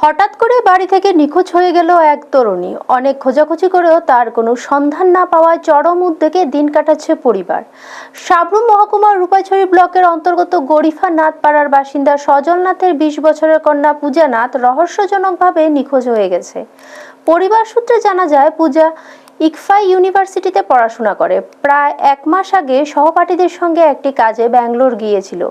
হঠাৎ করে বাড়ি থেকে নিখোঁজ হয়ে গেল এক তরুণী। অনেক খোঁজাখুঁজি করেও তার কোনো সন্ধান না পাওয়ায় চরম উদ্বেগে দিন কাটাচ্ছে পরিবার। সাবরুম মহকুমার রূপাছড়ি ব্লকের অন্তর্গত গরিফা নাথপাড়ার বাসিন্দা সজল নাথের 20 বছরের কন্যা পূজা নাথ রহস্যজনকভাবে নিখোঁজ হয়ে গেছে। পরিবার সূত্রে জানা যায়, পূজা ইকফা ইউনিভার্সিটিতে পড়াশোনা করে। প্রায় 1 মাস আগে সহপাঠীদের সঙ্গে একটি কাজে ব্যাঙ্গালোর গিয়েছিল।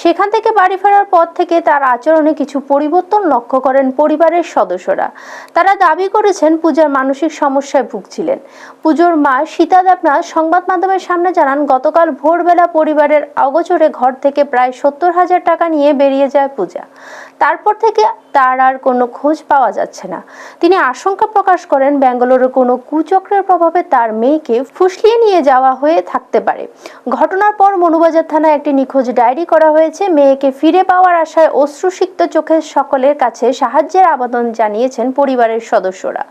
সেখান থেকে বাড়ি ফেরার পর থেকে তার আচরণে কিছু পরিবর্তন লক্ষ্য করেন পরিবারের সদস্যরা। তারা দাবি করেছেন পূজার মানসিক সমস্যায় ভুগছিলেন। পূজার মা সীতা দেবনাথ সংবাদ মাধ্যমের সামনে জানান, গতকাল ভোরবেলা পরিবারের অগোচরে ঘর থেকে প্রায় 70,000 টাকা নিয়ে বেরিয়ে যায় পূজা। তারপর থেকে তার আর কোনো খোঁজ পাওয়া যাচ্ছে না। তিনি আশঙ্কা প্রকাশ করেন, ব্যাঙ্গালোরের কোনো কুচক্রের প্রভাবে তার মেয়েকে ফুসলিয়ে নিয়ে যাওয়া হয়ে থাকতে পারে। ঘটনার পর মনুবাজার থানায় একটি নিখোঁজ ডায়েরি করা হয়েছে। মেয়েকে ফিরে পাওয়ার আশায় অশ্রুসিক্ত চোখে সকলের কাছে সাহায্যের আবেদন জানিয়েছেন পরিবারের সদস্যরা।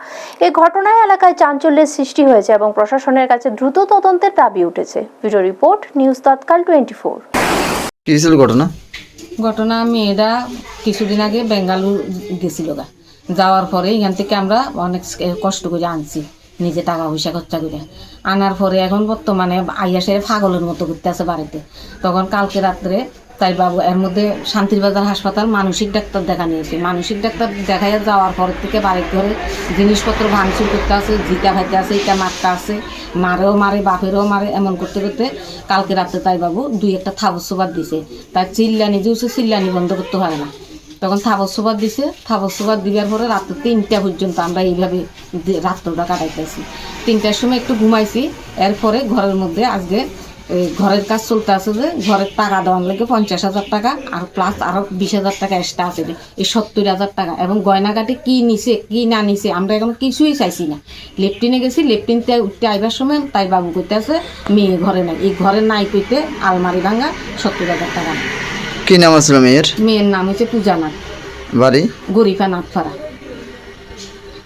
এই ঘটনায় এলাকায় চাঞ্চল্যের সৃষ্টি হয়েছে এবং প্রশাসনের কাছে দ্রুত তদন্তের দাবি উঠেছে। ব্যুরো রিপোর্ট, নিউজ তৎকাল 24। কি ছিল ঘটনা মেয়েরা কিছুদিন আগে বেঙ্গালুরু গেছিল যাওয়ার পরে এখান থেকে আমরা অনেক কষ্ট করে আনছি, নিজে টাকা পয়সা খরচা করে আনার পরে এখন বর্তমানে আইয়াসে পাগলের মতো করতে আছে বাড়িতে। তখন কালকে রাত্রে তাই বাবু এর মধ্যে শান্তিরবাজার হাসপাতাল মানসিক ডাক্তার দেখা নিয়েছে। মানসিক ডাক্তার দেখাইয়া যাওয়ার পর থেকে বাড়ির ঘরে জিনিসপত্র ভাঙচুর করতে আছে, জিতা খাইতে আছে, ইটা মারতে আছে, মারেও মারে, বাপেরও মারে। এমন করতে করতে কালকে রাত্রে তাই বাবু 2-1টা থাবসোবাদ দিছে। তাই চিল্লানি দিয়েছে, চিল্লানি বন্ধ করতে পারে না। তখন থাবসোবাদ দিছে, থাবসোবাদ দিবার পরে রাত্রে 3টা পর্যন্ত আমরা এইভাবে রাত্রটা কাটাইতেছি। 3টার সময় একটু ঘুমাইছি। এরপরে ঘরের মধ্যে আজকে ঘরের কাজ চলতে আছে, যে ঘরের টাকা দেওয়ার লাগে 50,000 টাকা আর প্লাস আরো 20,000 টাকা এক্সট্রা আছে, এই 70,000 টাকা এবং গয়নাঘাটে কি নিছে কি না নিছে আমরা এখন কিছুই চাইছি না। লেফটিনে গেছি, লেফটিনতে উঠতে আইবার সময় তাই বাবু কইতে আছে মেয়ে ঘরে নাই। এই ঘরে নাই কইতে আলমারি ভাঙা 70,000 টাকা। কি নাম আছে মেয়ের? মেয়ের নাম হচ্ছে পূজা নাথ, বাড়ি গরিফা নাথপাড়া।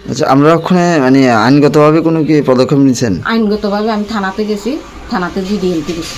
আচ্ছা, আমরা ওখানে মানে আইনগতভাবে কোনো কি পদক্ষেপ নিয়েছেন? আইনগতভাবে আমি থানাতে গেছি, থানাতে জিডিএমতে গেছি।